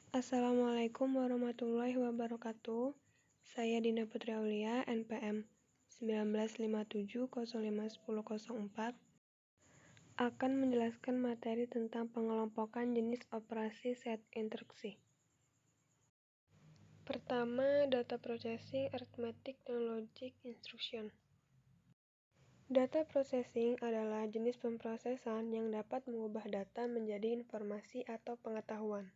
Assalamualaikum warahmatullahi wabarakatuh. Saya Dina Putri Aulia, NPM 1957051004, akan menjelaskan materi tentang pengelompokan jenis operasi set instruksi. Pertama, data processing, arithmetic, dan logic instruction. Data processing adalah jenis pemrosesan yang dapat mengubah data menjadi informasi atau pengetahuan.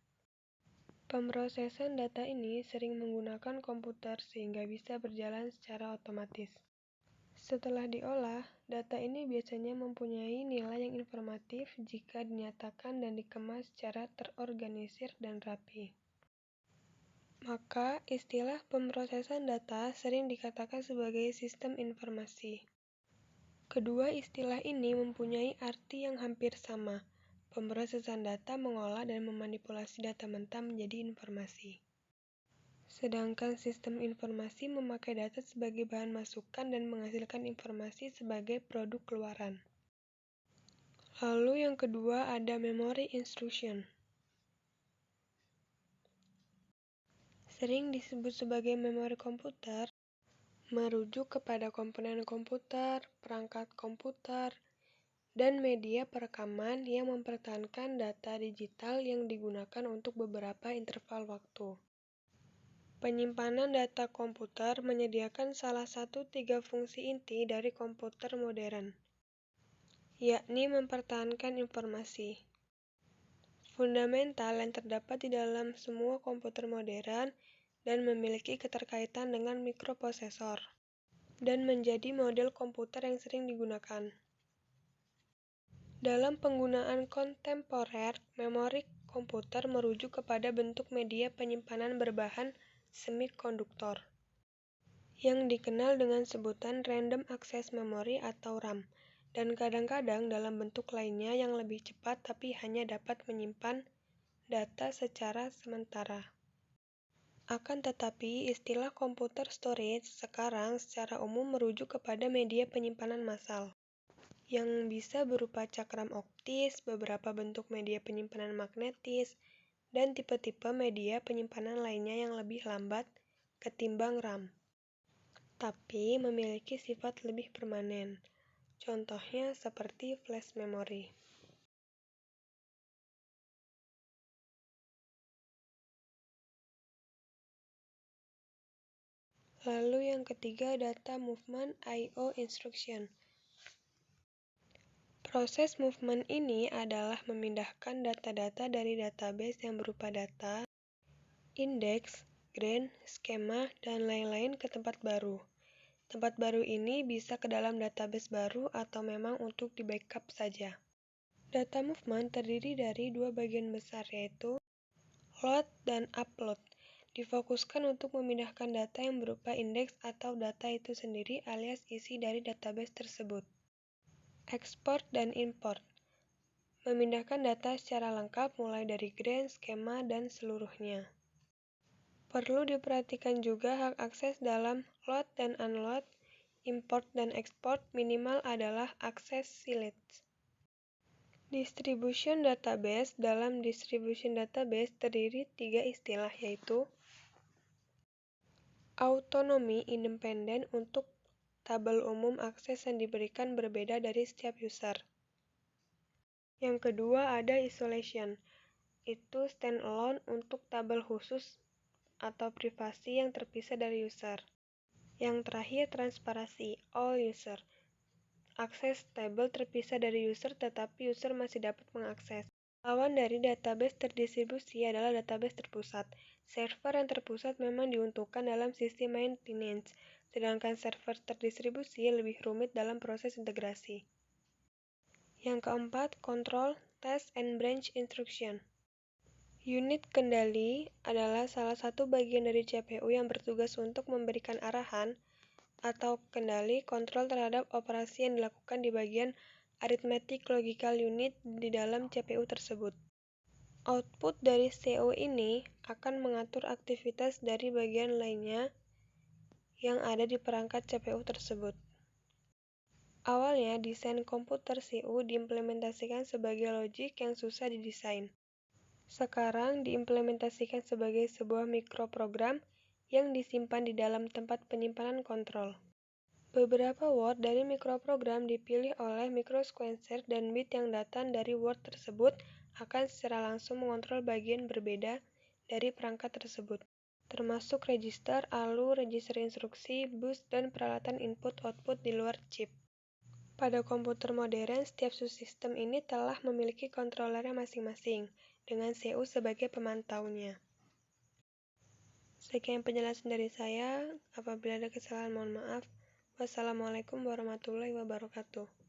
Pemrosesan data ini sering menggunakan komputer sehingga bisa berjalan secara otomatis. Setelah diolah, data ini biasanya mempunyai nilai yang informatif jika dinyatakan dan dikemas secara terorganisir dan rapi. Maka, istilah pemrosesan data sering dikatakan sebagai sistem informasi. Kedua istilah ini mempunyai arti yang hampir sama. Pemrosesan data mengolah dan memanipulasi data mentah menjadi informasi. Sedangkan sistem informasi memakai data sebagai bahan masukan dan menghasilkan informasi sebagai produk keluaran. Lalu yang kedua ada memory instruction. Sering disebut sebagai memori komputer, merujuk kepada komponen komputer, perangkat komputer, dan media perekaman yang mempertahankan data digital yang digunakan untuk beberapa interval waktu. Penyimpanan data komputer menyediakan salah satu 3 fungsi inti dari komputer modern, yakni mempertahankan informasi fundamental yang terdapat di dalam semua komputer modern dan memiliki keterkaitan dengan mikroprosesor, dan menjadi model komputer yang sering digunakan. Dalam penggunaan kontemporer, memori komputer merujuk kepada bentuk media penyimpanan berbahan semikonduktor, yang dikenal dengan sebutan Random Access Memory atau RAM, dan kadang-kadang dalam bentuk lainnya yang lebih cepat tapi hanya dapat menyimpan data secara sementara. Akan tetapi, istilah computer storage sekarang secara umum merujuk kepada media penyimpanan massal, yang bisa berupa cakram optis, beberapa bentuk media penyimpanan magnetis, dan tipe-tipe media penyimpanan lainnya yang lebih lambat ketimbang RAM, tapi memiliki sifat lebih permanen. Contohnya seperti flash memory. Lalu yang ketiga, data movement I/O instruction. Proses movement ini adalah memindahkan data-data dari database yang berupa data, indeks, grain, skema, dan lain-lain ke tempat baru. Tempat baru ini bisa ke dalam database baru atau memang untuk di-backup saja. Data movement terdiri dari 2 bagian besar, yaitu load dan upload. Difokuskan untuk memindahkan data yang berupa indeks atau data itu sendiri alias isi dari database tersebut. Export dan import. Memindahkan data secara lengkap mulai dari grain, skema, dan seluruhnya. Perlu diperhatikan juga hak akses dalam load dan unload, import dan export minimal adalah akses silage. Distribution database. Dalam distribution database terdiri 3 istilah, yaitu autonomi independen untuk tabel umum akses yang diberikan berbeda dari setiap user. Yang kedua ada isolation, itu standalone untuk tabel khusus atau privasi yang terpisah dari user. Yang terakhir transparansi, all user. Akses tabel terpisah dari user tetapi user masih dapat mengakses. Lawan dari database terdistribusi adalah database terpusat. Server yang terpusat memang diuntukkan dalam sistem maintenance, sedangkan server terdistribusi lebih rumit dalam proses integrasi. Yang keempat, control, test, and branch instruction. Unit kendali adalah salah satu bagian dari CPU yang bertugas untuk memberikan arahan atau kendali kontrol terhadap operasi yang dilakukan di bagian arithmetic logical unit di dalam CPU tersebut. Output dari CO ini akan mengatur aktivitas dari bagian lainnya yang ada di perangkat CPU tersebut. Awalnya, desain komputer CU diimplementasikan sebagai logik yang susah didesain. sekarang diimplementasikan sebagai sebuah mikroprogram yang disimpan di dalam tempat penyimpanan kontrol. Beberapa word dari mikroprogram dipilih oleh microsequencer dan bit yang datang dari word tersebut akan secara langsung mengontrol bagian berbeda dari perangkat tersebut, termasuk register, ALU, register instruksi, bus, dan peralatan input-output di luar chip. Pada komputer modern, setiap subsistem ini telah memiliki kontrolernya masing-masing, dengan CPU sebagai pemantaunya. Sekian penjelasan dari saya. Apabila ada kesalahan, mohon maaf. Wassalamualaikum warahmatullahi wabarakatuh.